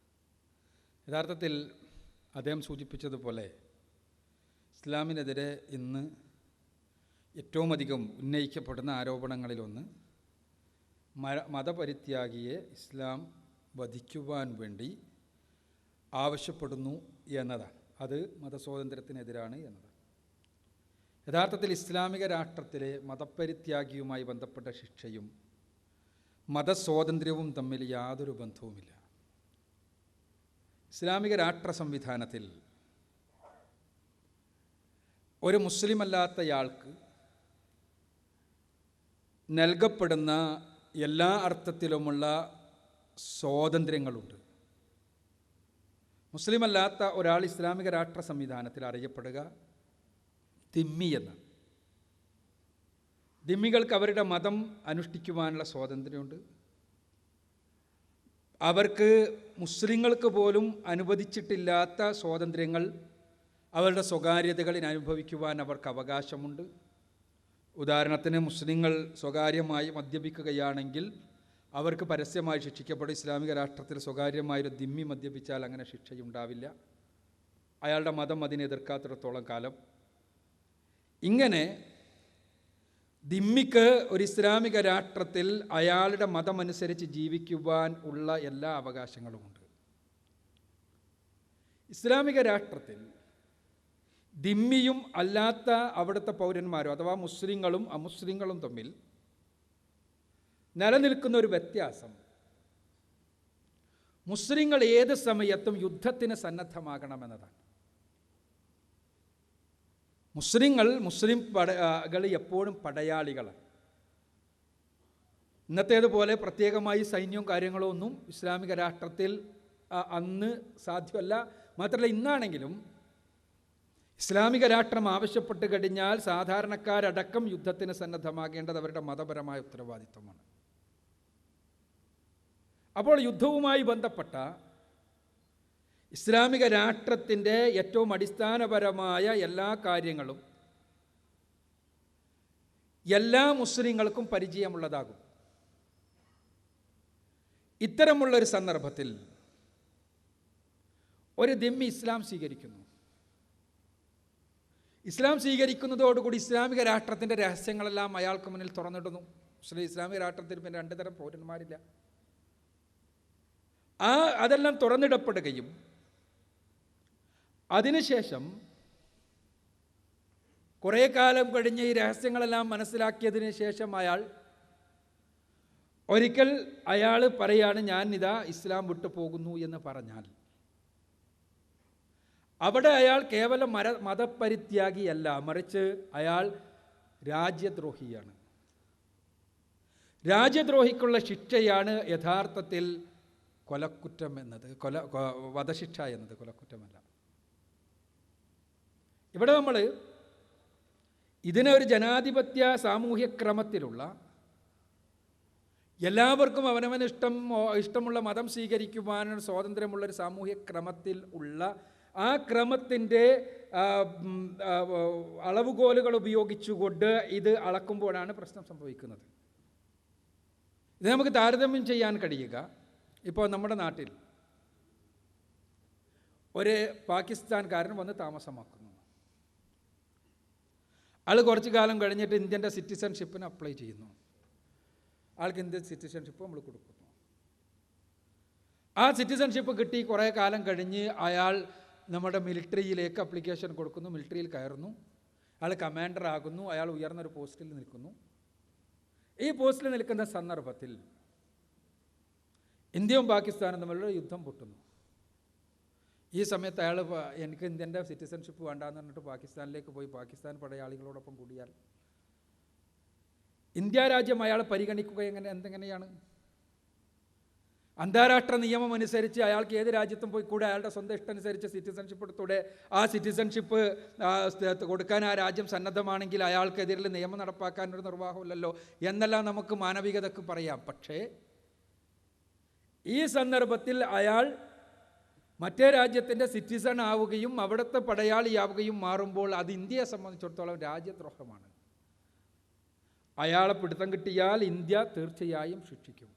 യഥാർത്ഥത്തിൽ അദ്ദേഹം സൂചിപ്പിച്ചതുപോലെ ഇസ്ലാമിനെതിരെ ഇന്ന് ഏറ്റവും അധികം ഉന്നയിക്കപ്പെടുന്ന ആരോപണങ്ങളിലൊന്ന് മതപരിത്യാഗിയെ ഇസ്ലാം വധിക്കുവാൻ വേണ്ടി ആവശ്യപ്പെടുന്നു എന്നതാണ്. അത് മതസ്വാതന്ത്ര്യത്തിനെതിരാണ് എന്നതാണ്. യഥാർത്ഥത്തിൽ ഇസ്ലാമിക രാഷ്ട്രത്തിലെ മതപരിത്യാഗിയുമായി ബന്ധപ്പെട്ട ശിക്ഷയും മതസ്വാതന്ത്ര്യവും തമ്മിൽ യാതൊരു ബന്ധവുമില്ല. ഇസ്ലാമിക രാഷ്ട്ര സംവിധാനത്തിൽ ഒരു മുസ്ലിം അല്ലാത്തയാൾക്ക് നൽകപ്പെടുന്ന എല്ലാ അർത്ഥത്തിലുമുള്ള സ്വാതന്ത്ര്യങ്ങളുണ്ട്. മുസ്ലിം അല്ലാത്ത ഒരാൾ ഇസ്ലാമിക രാഷ്ട്ര സംവിധാനത്തിൽ അറിയപ്പെടുക ദിമ്മി എന്നാണ്. ദിമ്മികൾക്ക് അവരുടെ മതം അനുഷ്ഠിക്കുവാനുള്ള സ്വാതന്ത്ര്യമുണ്ട്. അവർക്ക് മുസ്ലിങ്ങൾക്ക് പോലും അനുവദിച്ചിട്ടില്ലാത്ത സ്വാതന്ത്ര്യങ്ങൾ, അവരുടെ സ്വകാര്യതകളിൽ അനുഭവിക്കുവാൻ അവർക്ക് അവകാശമുണ്ട്. ഉദാഹരണത്തിന്, മുസ്ലിങ്ങൾ സ്വകാര്യമായി മദ്യപിക്കുകയാണെങ്കിൽ അവർക്ക് പരസ്യമായി ശിക്ഷിക്കപ്പെടും. ഇസ്ലാമിക രാഷ്ട്രത്തിൽ സ്വകാര്യമായൊരു ദിമ്മി മദ്യപിച്ചാൽ അങ്ങനെ ശിക്ഷയുണ്ടാവില്ല, അയാളുടെ മതം അതിനെ എതിർക്കാത്തിടത്തോളം കാലം. ഇങ്ങനെ ദിമ്മിക്ക് ഒരു ഇസ്ലാമിക രാഷ്ട്രത്തിൽ അയാളുടെ മതമനുസരിച്ച് ജീവിക്കുവാൻ ഉള്ള എല്ലാ അവകാശങ്ങളുമുണ്ട്. ഇസ്ലാമിക രാഷ്ട്രത്തിൽ ദിമ്മിയും അല്ലാത്ത അവിടുത്തെ പൗരന്മാരും അഥവാ മുസ്ലിങ്ങളും അമുസ്ലിങ്ങളും തമ്മിൽ നിലനിൽക്കുന്ന ഒരു വ്യത്യാസം, മുസ്ലിങ്ങൾ ഏത് സമയത്തും യുദ്ധത്തിന് സന്നദ്ധമാകണമെന്നതാണ്. മുസ്ലിം പടകൾ എപ്പോഴും പടയാളികളാണ്. ഇന്നത്തേതുപോലെ പ്രത്യേകമായി സൈന്യവും കാര്യങ്ങളോ ഒന്നും ഇസ്ലാമിക രാഷ്ട്രത്തിൽ അന്ന് സാധ്യമല്ല. മാത്രമല്ല, ഇന്നാണെങ്കിലും ഇസ്ലാമിക രാഷ്ട്രം ആവശ്യപ്പെട്ട് കഴിഞ്ഞാൽ സാധാരണക്കാരടക്കം യുദ്ധത്തിന് സന്നദ്ധമാകേണ്ടത് അവരുടെ മതപരമായ ഉത്തരവാദിത്വമാണ്. അപ്പോൾ യുദ്ധവുമായി ബന്ധപ്പെട്ട ഇസ്ലാമിക രാഷ്ട്രത്തിൻ്റെ ഏറ്റവും അടിസ്ഥാനപരമായ എല്ലാ കാര്യങ്ങളും എല്ലാ മുസ്ലിങ്ങൾക്കും പരിചയമുള്ളതാകും. ഇത്തരമുള്ളൊരു സന്ദർഭത്തിൽ ഒരു ദിമ്മി ഇസ്ലാം സ്വീകരിക്കുന്നു. ഇസ്ലാം സ്വീകരിക്കുന്നതോടുകൂടി ഇസ്ലാമിക രാഷ്ട്രത്തിൻ്റെ രഹസ്യങ്ങളെല്ലാം അയാൾക്ക് മുന്നിൽ തുറന്നിടുന്നു. ഇസ്ലാമിക രാഷ്ട്രത്തിൽ പിന്നെ രണ്ട് തരം പൗരന്മാരില്ല. അതെല്ലാം തുറന്നിടപ്പെടുകയും അതിനുശേഷം കുറേ കാലം കഴിഞ്ഞ് ഈ രഹസ്യങ്ങളെല്ലാം മനസ്സിലാക്കിയതിന് ശേഷം ഒരിക്കൽ അയാൾ പറയാണ്, ഞാനിതാ ഇസ്ലാം വിട്ടു പോകുന്നു എന്ന് പറഞ്ഞാൽ അവിടെ അയാൾ കേവലം മതപരിത്യാഗിയല്ല, മറിച്ച് അയാൾ രാജ്യദ്രോഹിയാണ്. രാജ്യദ്രോഹിക്കുള്ള ശിക്ഷയാണ് യഥാർത്ഥത്തിൽ കൊലക്കുറ്റം എന്നത്, വധശിക്ഷ എന്നത് കൊലക്കുറ്റമല്ല. ഇവിടെ നമ്മൾ ഇതിനെ ഒരു ജനാധിപത്യ സാമൂഹ്യ ക്രമത്തിലുള്ള എല്ലാവർക്കും അവനവന് ഇഷ്ടമുള്ള മതം സ്വീകരിക്കുവാനുള്ള സ്വാതന്ത്ര്യമുള്ളൊരു സാമൂഹ്യ ക്രമത്തിൽ ഉള്ള ആ ക്രമത്തിൻ്റെ അളവുകോലുകൾ ഉപയോഗിച്ചുകൊണ്ട് ഇത് അളക്കുമ്പോഴാണ് പ്രശ്നം സംഭവിക്കുന്നത്. ഇത് നമുക്ക് താരതമ്യം ചെയ്യാൻ കഴിയുക, ഇപ്പോൾ നമ്മുടെ നാട്ടിൽ ഒരു പാകിസ്ഥാൻകാരൻ വന്ന് താമസമാക്കുന്നു. ആൾ കുറച്ച് കാലം കഴിഞ്ഞിട്ട് ഇന്ത്യൻ്റെ സിറ്റിസൺഷിപ്പിന് അപ്ലൈ ചെയ്യുന്നു. ആൾക്ക് ഇന്ത്യൻ സിറ്റിസൺഷിപ്പ് നമ്മൾ കൊടുക്കുന്നു. ആ സിറ്റിസൺഷിപ്പ് കിട്ടി കുറേ കാലം കഴിഞ്ഞ് അയാൾ നമ്മുടെ മിലിറ്ററിയിലേക്ക് അപ്ലിക്കേഷൻ കൊടുക്കുന്നു, മിലിറ്ററിയിൽ കയറുന്നു, അയാൾ കമാൻഡർ ആകുന്നു, അയാൾ ഉയർന്നൊരു പോസ്റ്റിൽ നിൽക്കുന്നു. ഈ പോസ്റ്റിൽ നിൽക്കുന്ന സന്ദർഭത്തിൽ ഇന്ത്യയും പാകിസ്ഥാനും തമ്മിലുള്ള യുദ്ധം പൊട്ടുന്നു. ഈ സമയത്ത് അയാൾ എനിക്ക് ഇന്ത്യൻ്റെ സിറ്റിസൺഷിപ്പ് വേണ്ടാന്ന് പറഞ്ഞിട്ട് പാകിസ്ഥാനിലേക്ക് പോയി പാകിസ്ഥാൻ പടയാളികളോടൊപ്പം കൂടിയാൽ ഇന്ത്യ രാജ്യം അയാളെ പരിഗണിക്കുക എന്തെങ്ങനെയാണ്? അന്താരാഷ്ട്ര നിയമം അനുസരിച്ച് അയാൾക്ക് ഏത് രാജ്യത്തും പോയി കൂടെ അയാളുടെ സ്വന്തം ഇഷ്ടമനുസരിച്ച് സിറ്റിസൺഷിപ്പ് എടുത്തൂടെ? ആ സിറ്റിസൺഷിപ്പ് കൊടുക്കാൻ ആ രാജ്യം സന്നദ്ധമാണെങ്കിൽ അയാൾക്കെതിരെ നിയമം നടപ്പാക്കാനൊരു നിർവാഹമില്ലല്ലോ എന്നെല്ലാം നമുക്ക് മാനവികതക്ക് പറയാം. പക്ഷേ ഈ സന്ദർഭത്തിൽ അയാൾ മറ്റേ രാജ്യത്തിൻ്റെ സിറ്റിസൺ ആവുകയും അവിടുത്തെ പടയാളിയാവുകയും മാറുമ്പോൾ അത് ഇന്ത്യയെ സംബന്ധിച്ചിടത്തോളം രാജ്യദ്രോഹമാണ്. അയാളെ പിടുത്തം കിട്ടിയാൽ ഇന്ത്യ തീർച്ചയായും ശിക്ഷിക്കും.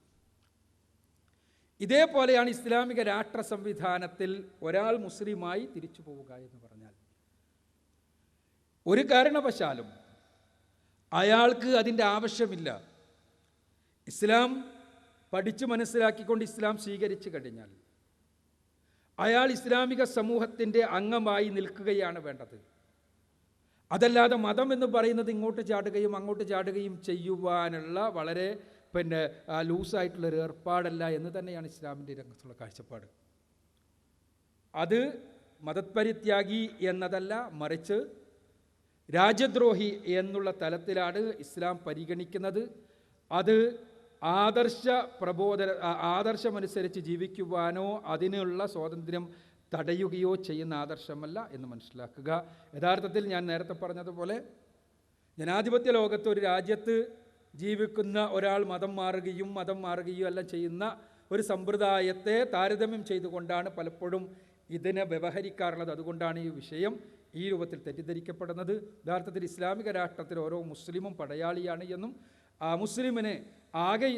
ഇതേപോലെയാണ് ഇസ്ലാമിക രാഷ്ട്ര സംവിധാനത്തിൽ ഒരാൾ മുസ്ലിമായി തിരിച്ചു പോവുക എന്ന് പറഞ്ഞാൽ ഒരു കാരണവശാലും അയാൾക്ക് അതിൻ്റെ ആവശ്യമില്ല. ഇസ്ലാം പഠിച്ചു മനസ്സിലാക്കിക്കൊണ്ട് ഇസ്ലാം സ്വീകരിച്ചു കഴിഞ്ഞാൽ അയാൾ ഇസ്ലാമിക സമൂഹത്തിൻ്റെ അംഗമായി നിൽക്കുകയാണ് വേണ്ടത്. അതല്ലാതെ മതം എന്ന് പറയുന്നത് ഇങ്ങോട്ട് ചാടുകയും അങ്ങോട്ട് ചാടുകയും ചെയ്യുവാനുള്ള വളരെ ലൂസായിട്ടുള്ളൊരു ഏർപ്പാടല്ല എന്ന് തന്നെയാണ് ഇസ്ലാമിൻ്റെ രംഗത്തുള്ള കാഴ്ചപ്പാട്. അത് മതപരിത്യാഗി എന്നതല്ല, മറിച്ച് രാജ്യദ്രോഹി എന്നുള്ള തലത്തിലാണ് ഇസ്ലാം പരിഗണിക്കുന്നത്. അത് ആദർശമനുസരിച്ച് ജീവിക്കുവാനോ അതിനുള്ള സ്വാതന്ത്ര്യം തടയുകയോ ചെയ്യുന്ന ആദർശമല്ല എന്ന് മനസ്സിലാക്കുക. യഥാർത്ഥത്തിൽ ഞാൻ നേരത്തെ പറഞ്ഞതുപോലെ ജനാധിപത്യ ലോകത്ത് ഒരു രാജ്യത്ത് ജീവിക്കുന്ന ഒരാൾ മതം മാറുകയും എല്ലാം ചെയ്യുന്ന ഒരു സമ്പ്രദായത്തെ താരതമ്യം ചെയ്തുകൊണ്ടാണ് പലപ്പോഴും ഇതിനെ വ്യവഹരിക്കാറുള്ളത്. അതുകൊണ്ടാണ് ഈ വിഷയം ഈ രൂപത്തിൽ തെറ്റിദ്ധരിക്കപ്പെടുന്നത്. യഥാർത്ഥത്തിൽ ഇസ്ലാമിക രാഷ്ട്രത്തിൽ ഓരോ മുസ്ലിമും പടയാളിയാണ് എന്നും ആ മുസ്ലിമിന് ആകെ